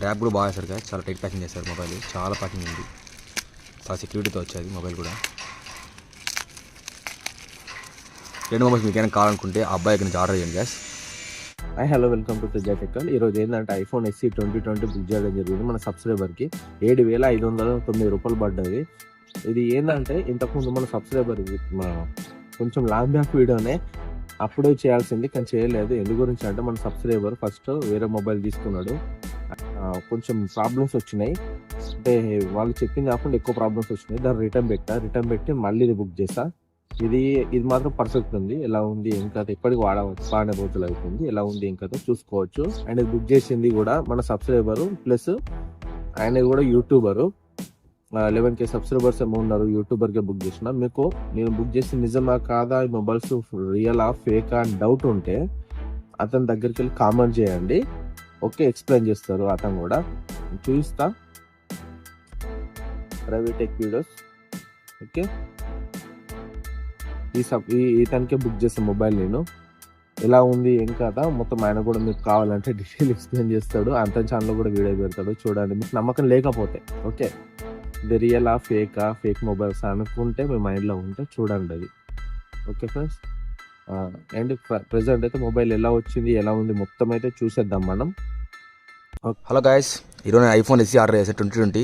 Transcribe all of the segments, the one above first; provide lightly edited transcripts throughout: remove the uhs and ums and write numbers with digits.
Rap కూడా బాగా వేశారు కదా, చాలా టైట్ ప్యాకింగ్ చేశారు. మొబైల్ చాలా ప్యాకింగ్ ఉంది, చాలా సెక్యూరిటీతో వచ్చేది మొబైల్ కూడా. రెండు మొబైల్స్ మీకైనా కావాలనుకుంటే ఆ అబ్బాయి నుంచి ఆర్డర్ చేయండి gas. Hello, welcome to Teja టెక్కల్. ఈరోజు ఏంటంటే ఐఫోన్ SE 2020 బుక్ చేయడం జరిగింది. మన సబ్స్క్రైబర్కి 7,509 రూపాయలు పడ్డది. ఇది ఏంటంటే ఇంతకుముందు మన సబ్స్క్రైబర్ కొంచెం లాంగ్ బ్యాక్ వీడియోనే అప్పుడే చేయాల్సింది, కానీ చేయలేదు. ఎందు గురించి అంటే మన సబ్స్క్రైబర్ ఫస్ట్ వేరే మొబైల్ తీసుకున్నాడు, కొంచెం ప్రాబ్లమ్స్ వచ్చినాయి. అంటే వాళ్ళు చెప్పింది కాకుండా ఎక్కువ ప్రాబ్లమ్స్ వచ్చినాయి. దాన్ని రిటర్న్ పెట్టి మళ్ళీ ఇది బుక్ చేస్తా. ఇది మాత్రం పర్ఫెక్ట్ ఉంది. ఎలా ఉంది ఏం కథ, ఎప్పటికి వాడే రోజులు అవుతుంది. ఎలా ఉంది ఏం కథ చూసుకోవచ్చు. అండ్ ఇది బుక్ చేసింది కూడా మన సబ్స్క్రైబరు, ప్లస్ ఆయన కూడా యూట్యూబరు. 11K సబ్స్క్రైబర్స్ ఏమో ఉన్నారు. యూట్యూబర్కే బుక్ చేసిన. మీకు నేను బుక్ చేసి నిజమా కాదా, ఈ మొబైల్స్ రియలా ఫేకా అని డౌట్ ఉంటే అతని దగ్గరికి వెళ్ళి కామెంట్ చేయండి. ఓకే, ఎక్స్ప్లెయిన్ చేస్తారు అతను కూడా. చూస్తా ప్రైవేట్ టెక్ వీడియోస్. ఓకే, ఇతనికే బుక్ చేసిన మొబైల్ నేను. ఎలా ఉంది ఏం కదా మొత్తం ఆయన కూడా మీకు కావాలంటే డీటెయిల్ ఎక్స్ప్లెయిన్ చేస్తాడు. అంత ఛానల్లో కూడా వీడియో పెడతాడు, చూడండి. మీకు నమ్మకం లేకపోతే ఓకే, ఇది రియలా ఫేక్ మొబైల్స్ అనుకుంటే మీ మైండ్లో ఉంటే చూడండి అది. ఓకే ఫ్రెండ్స్, అండ్ ప్రెసెంట్ అయితే మొబైల్ ఎలా వచ్చింది ఎలా ఉంది మొత్తం అయితే చూసేద్దాం మనం. హలో గాయస్, ఈరోజు ఐఫోన్ SE ఆర్డర్ చేశాను 2020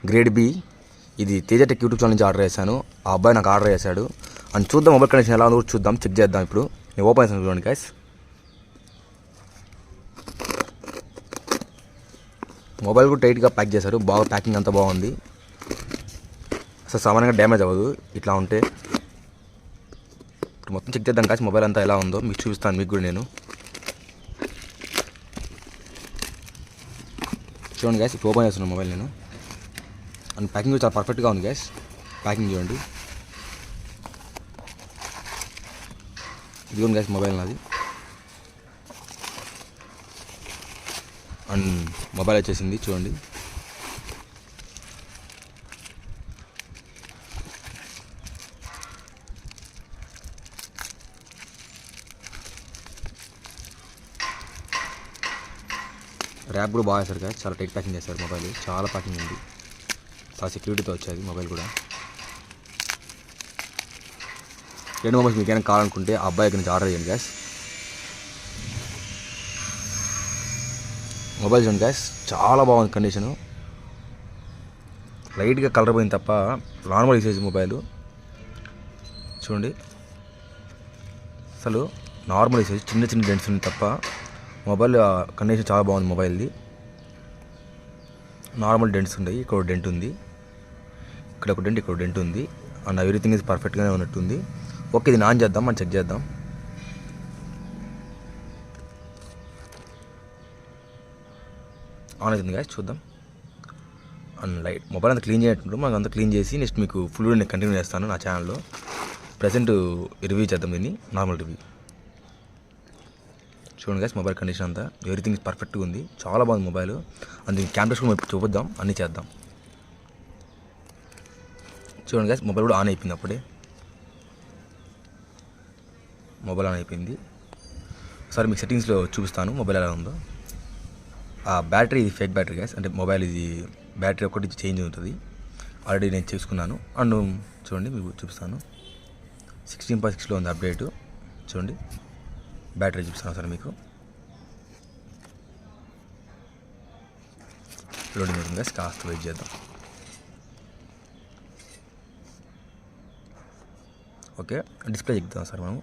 గ్రేడ్ B. ఇది తేజ టెక్ యూట్యూబ్ ఛానల్ నుంచి ఆర్డర్ చేశాను. ఆ అబ్బాయి నాకు ఆర్డర్ చేశాడు. అండ్ చూద్దాం మొబైల్ కండిషన్ ఎలా ఉందో చూద్దాం, చెక్ చేద్దాం. ఇప్పుడు నేను ఓపెన్ చేస్తాను, చూడండి గాయస్. మొబైల్ కూడా టైట్గా ప్యాక్ చేశారు, బాగా ప్యాకింగ్ అంతా బాగుంది. అసలు సామాన్యంగా డ్యామేజ్ అవ్వదు ఇట్లా ఉంటే. ఇప్పుడు మొత్తం చెక్ చేద్దాం గాయస్, మొబైల్ అంతా ఎలా ఉందో మీకు చూపిస్తాను. మీకు కూడా నేను చూడండి గాయస్, ఇప్పుడు ఓపెన్ చేస్తున్నాను మొబైల్ నేను. అండ్ ప్యాకింగ్ కూడా చాలా పర్ఫెక్ట్గా ఉంది గాయస్. ప్యాకింగ్ చూడండి, ఇదిగోండి గాయస్ మొబైల్ నాది. అండ్ మొబైల్ వచ్చేసింది చూడండి. ర్యాప్ కూడా బాగా వేశారు గాయస్, చాలా టైట్ ప్యాకింగ్ చేశారు. మొబైల్ చాలా ప్యాకింగ్ ఉంది, చాలా సెక్యూరిటీతో వచ్చేది మొబైల్ కూడా. రెండు మొబైల్స్ మీకైనా కావాలనుకుంటే ఆ అబ్బాయి నుంచి ఆర్డర్ చేయండి గ్యాస్. మొబైల్ చూడండి గ్యాస్, చాలా బాగుంది కండిషను. లైట్గా కలర్ పోయింది తప్ప నార్మల్ యూసేజ్ మొబైల్. చూడండి, అసలు నార్మల్ యూసేజ్, చిన్న డెంట్స్ ఉంది తప్ప మొబైల్ కండిషన్ చాలా బాగుంది. మొబైల్ది నార్మల్ డెంట్స్ ఉన్నాయి. ఇక్కడ డెంట్ ఉంది, ఇక్కడ ఒక డెంట్, ఇక్కడ డెంట్ ఉంది. అండ్ ఎవ్రీథింగ్ ఇస్ పర్ఫెక్ట్గానే ఉన్నట్టుంది. ఓకే, ఇది ఆన్ చేద్దాం, మనం చెక్ చేద్దాం. ఆన్ అవుతుంది గాయస్, చూద్దాం. అండ్ లైట్ మొబైల్ అంతా క్లీన్ చేయట్టు, మనకు అంతా క్లీన్ చేసి నెక్స్ట్ మీకు ఫుల్ నేను కంటిన్యూ చేస్తాను నా ఛానల్లో. ప్రజెంట్ రివ్యూ చేద్దాం, దీన్ని నార్మల్ రివ్యూ. చూడండి గాయస్, మొబైల్ కండిషన్ అంతా ఎవ్రీథింగ్ ఇస్ పర్ఫెక్ట్గా ఉంది, చాలా బాగుంది మొబైల్. అండ్ కెమెరాస్ కూడా చూపిద్దాం, అన్నీ చేద్దాం. చూడండి గాయస్, మొబైల్ కూడా ఆన్ అయిపోయింది. అప్పుడే మొబైల్ ఆన్ అయిపోయింది. సరే మీకు సెట్టింగ్స్లో చూపిస్తాను మొబైల్ ఎలా ఉందో. ఆ బ్యాటరీ ఇది ఫేక్ బ్యాటరీ గ్యాస్, అంటే మొబైల్ ఇది బ్యాటరీ ఒకటి చేంజ్ అవుతుంది. ఆల్రెడీ నేను చూసుకున్నాను. అండ్ చూడండి మీకు చూపిస్తాను, 16.6లో ఉంది అప్డేట్. చూడండి బ్యాటరీ చూపిస్తాను సార్ మీకు. లోడింగ్ అవుతుంది గ్యాస్, కాస్త వెయిట్ చేద్దాం. ఓకే, డిస్ప్లే చెప్తాం సార్ మనం.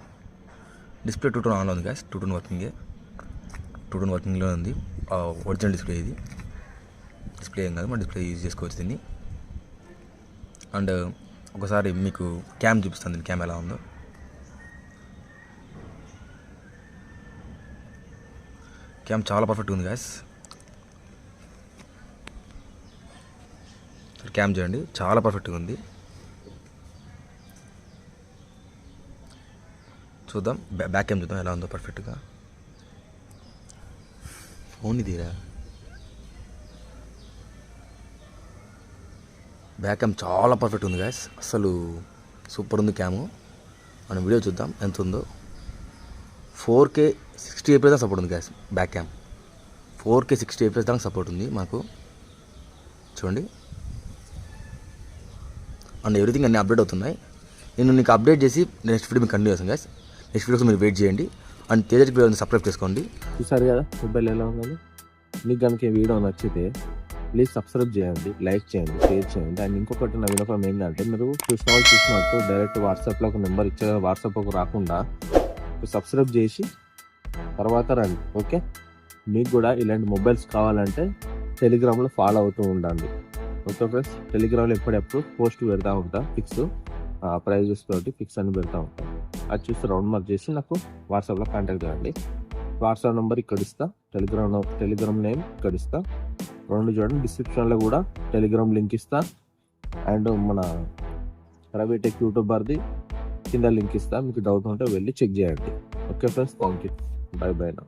డిస్ప్లే 2 టోన్ ఆన్లో ఉంది గ్యాస్, 2 టోన్ వర్కింగ్లో ఉంది. ఒరిజినల్ డిస్ప్లే ఇది, డిస్ప్లే ఏం కాదు, మన డిస్ప్లే యూజ్ చేసుకోవచ్చు దీన్ని. అండ్ ఒకసారి మీకు క్యామ్ చూపిస్తాను, దీని క్యామ్ ఎలా ఉందో. క్యామ్ చాలా పర్ఫెక్ట్ ఉంది గ్యాస్. క్యామ్ చూడండి, చాలా పర్ఫెక్ట్గా ఉంది. చూద్దాం బ్యాక్ క్యామ్ చూద్దాం ఎలా ఉందో పర్ఫెక్ట్గా. ఫోన్ ఇదిరా, బ్యాక్ క్యామ్ చాలా పర్ఫెక్ట్ ఉంది గాయస్, అసలు సూపర్ ఉంది క్యాము. మనం వీడియో చూద్దాం ఎంత ఉందో. 4K 60 FPS సపోర్ట్ ఉంది guys back cam. 4K 60 FPS దాకా సపోర్ట్ ఉంది మాకు, చూడండి. అండ్ ఎవ్రీథింగ్ అన్నీ అప్డేట్ అవుతున్నాయి. నేను నీకు అప్డేట్ చేసి నెక్స్ట్ వీడియో మీకు కంటిన్యూ చేస్తాను గైస్. నెక్స్ట్ వీడియోస్ మీరు వెయిట్ చేయండి. అండ్ తేజకి సబ్స్క్రైబ్ చేసుకోండి. చూసారు కదా మొబైల్ ఎలా ఉందని. మీకు కనుక ఈ వీడియో నచ్చితే ప్లీజ్ సబ్స్క్రైబ్ చేయండి, లైక్ చేయండి, షేర్ చేయండి. అండ్ ఇంకొకటి నా వినపం ఏంటంటే, మీరు చూసినట్టు డైరెక్ట్ వాట్సాప్లో ఒక నెంబర్ ఇచ్చే వాట్సాప్లోకి రాకుండా సబ్స్క్రైబ్ చేసి తర్వాత రండి. ఓకే, మీకు కూడా ఇలాంటి మొబైల్స్ కావాలంటే టెలిగ్రామ్లో ఫాలో అవుతూ ఉండండి. ఓకే ఫ్రెండ్స్, టెలిగ్రామ్లో ఎప్పుడెప్పుడు పోస్ట్ పెడతా ఉంటా, ఫిక్స్ ప్రైజెస్ తోటి ఫిక్స్ అని పెడతా ఉంటాను. అది చూసి రౌండ్ మార్క్ చేసి నాకు వాట్సాప్లో కాంటాక్ట్ చేయండి. వాట్సాప్ నెంబర్ ఇక్కడ ఇస్తా, టెలిగ్రామ్ నేమ్ ఇక్కడ ఇస్తా. రెండు చూడండి, డిస్క్రిప్షన్లో కూడా టెలిగ్రామ్ లింక్ ఇస్తా. అండ్ మన ప్రైవేట్ యూట్యూబర్ది కింద లింక్ ఇస్తా. మీకు డౌట్ ఉంటే వెళ్ళి చెక్ చేయండి. Okay friends, thank you, by by నా.